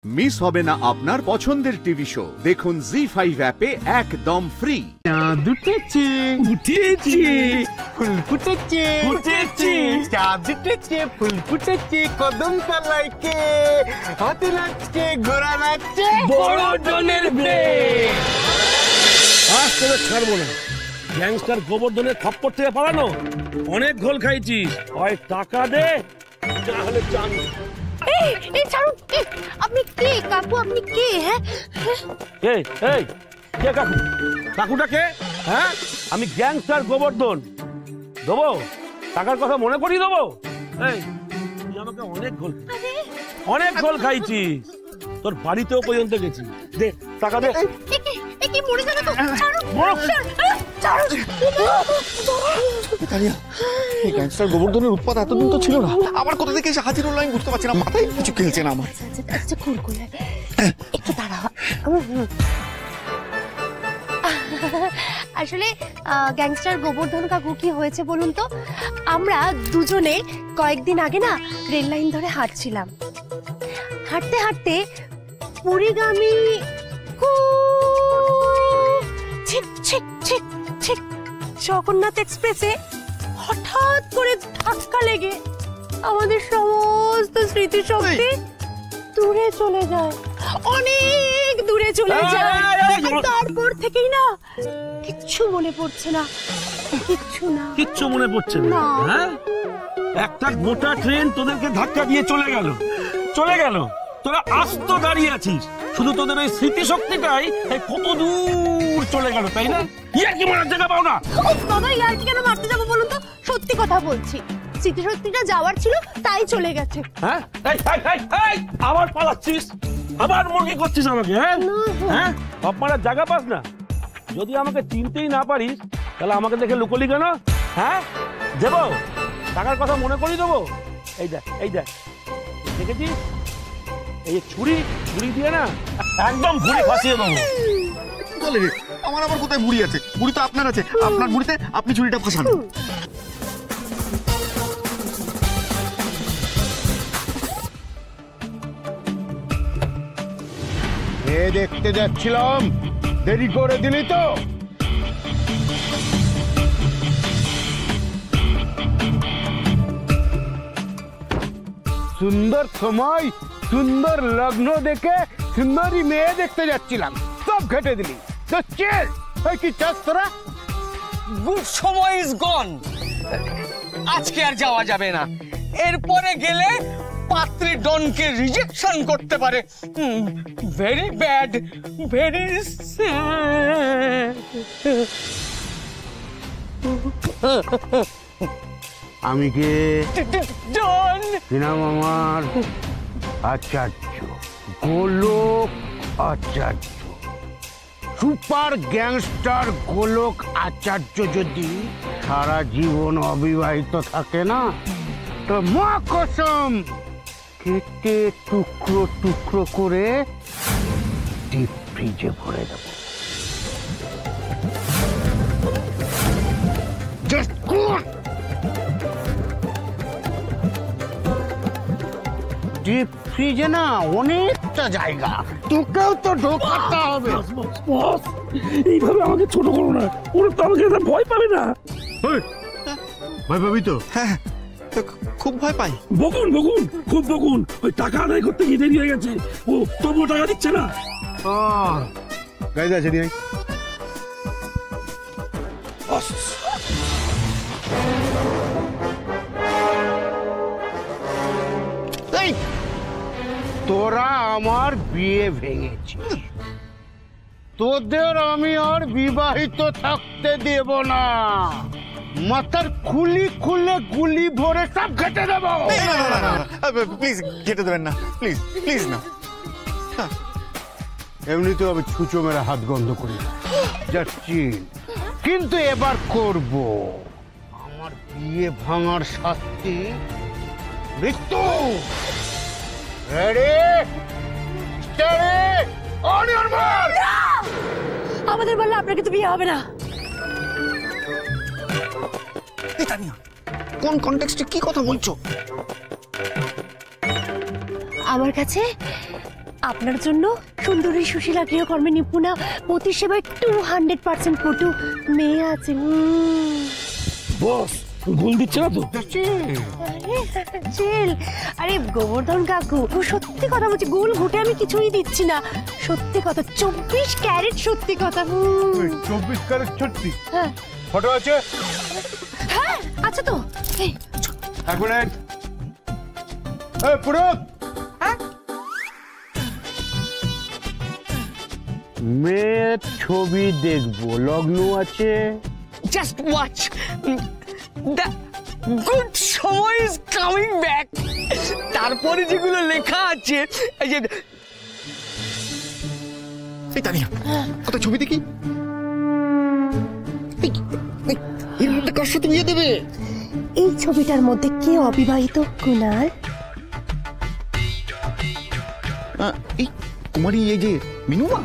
Miss হবে না আপনার পছন্দের টিভি শো। দেখুন জি5 অ্যাপে একদম ফ্রি। চাঁদ উঠেছে উঠেছে, ফুল ফুটেছে ফুটেছে, চাঁদ উঠেছে ফুল ফুটেছে, কদম তলাইকে হাতে নাচছে ঘোড়া নাচছে, বড় জনের ব্রেক। আজ তোদের ছাড়বো না। গ্যাংস্টার গোবর্ধনের থাপ্পড় থেকে পালানো অনেক ঘোল খাইছিস। হয় টাকা দে, তাহলে জান। এই ছাড়ুন। আপনি কে কাকু? আপনি কে? হ্যাঁ এই এই কে কাকু? কাকুটা কে? হ্যাঁ, আমি গ্যাংস্টার গোবর্ধন। দেবো টাকার কথা মনে করিয়ে দেবো। এই তুই আমাকে অনেক ঘোল খাইছিস। তোর বাড়িতেও পর্যন্ত গেছি। দে টাকা দে। কি মরে যাবে তো? ছাড়ুন। এই গ্যাংস্টার গোবর্ধনের উৎপাত এতদিন তো ছিল না, আবার কোথা থেকে এসে হাজির হলো আমি বুঝতে পারছি না, মাথায় কিছু খেলছে না আমার। আচ্ছা কুলকুল একটু দাঁড়াও। আসলে গ্যাংস্টার গোবর্ধন কাকু কি হয়েছে বলুন তো? আমরা দুজনে কয়েকদিন আগে না রেল লাইন ধরে হাঁটছিলাম। হাঁটতে হাঁটতে পুরীগামী জগন্নাথ এক্সপ্রেসে হঠাৎ করে ধাক্কা লেগে আমাদের সমস্ত স্মৃতিশক্তি দূরে চলে যায়, অনেক দূরে চলে যায়। তারপর থেকেই না কিচ্ছু মনে পড়ছে না, কিচ্ছু মনে পড়ছে না। হ্যাঁ, একটা গোটা ট্রেন তোদেরকে ধাক্কা দিয়ে চলে গেল। তোরা আস্ত দাঁড়িয়ে আছিস, শুধু তোদের ওই স্মৃতিশক্তিটাই কত দূর চলে গেল, তাই না? ইয়ার কি মারার জায়গা পাও না? বাবা, ইয়ার কি কেন মারতে যাবো বলুন তো? সত্যি কথা বলছি, স্মৃতিশক্তিটা যাওয়ার ছিল তাই চলে গেছে। হ্যাঁ, আবার পালাচ্ছিস, আবার মুরগি করছিস আমাকে। হ্যাঁ, সব মারার জায়গা পাস না। যদি আমাকে চিনতেই না পারিস তাহলে আমাকে দেখে লুকোলি কেন? হ্যাঁ, দেবো টাকার কথা মনে করি দেবো। এই দেখ দেখেছিস, এই ছুরি দিয়ে না একদম ঘুরে ফাঁসিয়ে দেবো। বলে রে, আমার আবার কোথায় বুড়ি আছে? বুড়ি তো আপনার আছে, আপনার বুড়িতে আপনি ছুরিটা ফাঁসান। দেখতে যাচ্ছিলাম, দেরি করে দিলি তো। সুন্দর সময়, সুন্দর লগ্ন দেখে সুন্দরী মেয়ে দেখতে যাচ্ছিলাম, সব ঘেটে দিলি। তো চল, কি চাস তোরা? গুড সময় ইজ গন। আজকে আর যাওয়া যাবে না, এরপরে গেলে পাত্রী ডনকে রিজেকশন করতে পারে। Very bad, very sad. আমি কে? ডন। নাম আমার আচার্য, গোলক আচার্য, সুপার গ্যাংস্টার গোলক আচার্য। যদি সারা জীবন অবিবাহিত থাকে না, তো মা কসম কেটে টুকরো টুকরো করে ডিপ ফ্রিজে ভরে দেব। ডিপ ফ্রিজে না অনেকটা জায়গা, তোকেও তো ঢোকাতে হবে। এইভাবে আমাকে ছোট করো না, ওরা তো আমাকে ভয় পাবে না। ভয় পাবি তো? হ্যাঁ, খুব ভয় পাই। বকুন খুব বকুন। ওই টাকা আদায় করতে গিয়ে দেরি হয়ে গেছে, ও তবুও টাকা দিচ্ছে না। গাইজ আছে দিই। তোরা আমার বিয়ে ভেঙেছিস, তোদের আমি আর বিবাহিত থাকতে দেব না। মাথার খুলি খুলে গুলি ভরে সব ঘেটে দেবো। প্লিজ কেটে দেবেন না, প্লিজ না। এমনিতেও আমি ছুঁচো মেরে হাত গন্ধ করি যাচ্ছি, কিন্তু এবার করব। আমার বিয়ে ভাঙার শাস্তি মৃত্যু। আমাদের বললে আপনার কিন্তু বিয়ে হবে না। কোন কনটেক্সটে কি কথা বলছো? আমার কাছে আপনার জন্য সুন্দরী সুশীলা গৃহকর্মে নিপুণা পতি সেবায় 200% পটু মেয়ে আছে। বস গোল দিচ্ছে না তো? চিল। আরে গোবর্ধন কাকু, সত্যি কথা বলছি, গোল ঘুটে আমি কিছুই দিচ্ছি না, সত্যি কথা, 24 ক্যারেট সত্যি কথা। 24 ক্যারেট সত্যি? হ্যাঁ ফটো আছে? হ্যাঁ আচ্ছা তো। এই, এক মিনিট। এই পুরুত, মেয়ের ছবি দেখবো, লগ্ন আছে? জাস্ট ওয়াচ, দ্য গুড সময় ইজ কামিং ব্যাক। তারপরে যেগুলো লেখা আছে, এই যে এই তানিয়া, ওটা ছবি দেখি। এর মধ্যে কার সাথে বিয়ে দেবে? এই ছবিটার মধ্যে কে অবিবাহিত কুনাল? এই কুমারী, এই যে মিনুমা।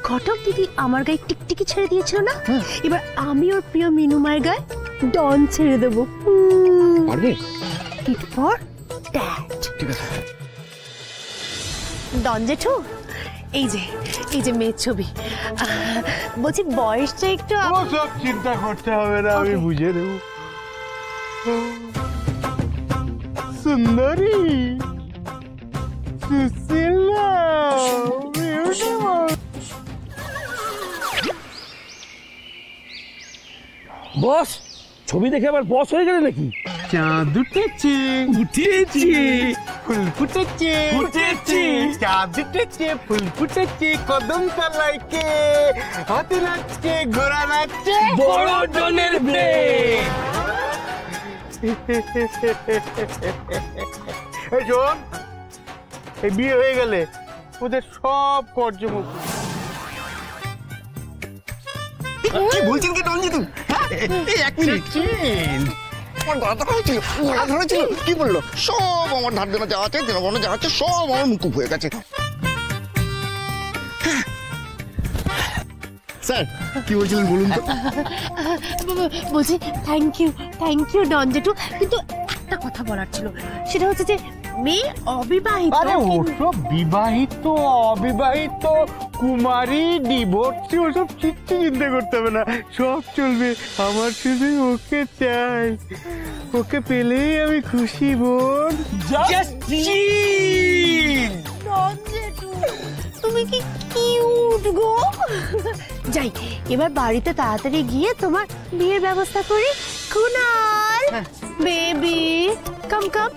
ঘটক দিদি আমার গায়ে টিকটিকি ছেড়ে দিয়েছিল না, এবার আমি ওর প্রিয় মিনুমার গায়ে ডন ছেড়ে দেবো। পারবে? Tit for tat. ঠিক আছে। ডন জেঠু, এই যে মেয়ের ছবি। বলছি বয়সটা একটু ও সব চিন্তা করতে হবে না, আমি বুঝে দেব। সুন্দরী সুশীলা, বস ছবি দেখে আবার বস হয়ে গেলে নাকি? চাঁদ উঠেছে, উঠেছি ফুল ফুটেছে, ফুটেছে। চাঁদ উঠেছে, ফুল ফুটেছে, কদম তলায় কে হাতি নাচছে, ঘোড়া নাচছে, বড় ডনের ব্রেক। এই শোন, এই বিয়ে হয়ে গেলে ওদের সব কর্যমুক্ত। কি বলছেন কি ডনজি তুমি? এই এক মিনিট, আমার গলা ধরা হয়েছিল, গলা ধরা হয়েছিল। কি বললো? সব আমার ধার দেনা যা আছে, দেনা যা আছে, সব আমার মুকুব হয়ে গেছে। স্যার কি বলছিলেন বলুন তো? বলছি থ্যাংক ইউ ডন জেঠু, কিন্তু একটা কথা বলার ছিল, সেটা হচ্ছে যে মেয়ে অবিবাহিত। আরে ওসব বিবাহিত অবিবাহিত কুমারী ডিভোর্সি ওসব কিচ্ছু চিন্তা করতে হবে না, সব চলবে। আমার শুধু ওকে চাই, ওকে পেলেই আমি খুশি বোন। Just chill. ডন জেঠু, তুমি কি কিউট গো। যাই এবার বাড়িতে তাড়াতাড়ি গিয়ে তোমার বিয়ের ব্যবস্থা করি। কুনাল বেবি কাম কাম।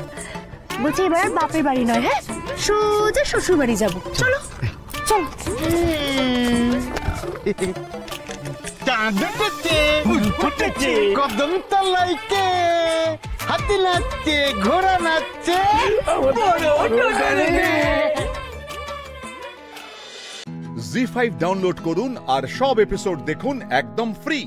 বলছি এবার বাপের বাড়ি নয়, হ্যাঁ সোজা শ্বশুর বাড়ি যাবো। চলো চলো। চাঁদ উঠেছে, ফুল ফুটেছে, কদম তলায় কে হাতি নাচছে, ঘোড়া নাচছে, জি5 ডাউনলোড করুন আর সব এপিসোড দেখুন একদম ফ্রি।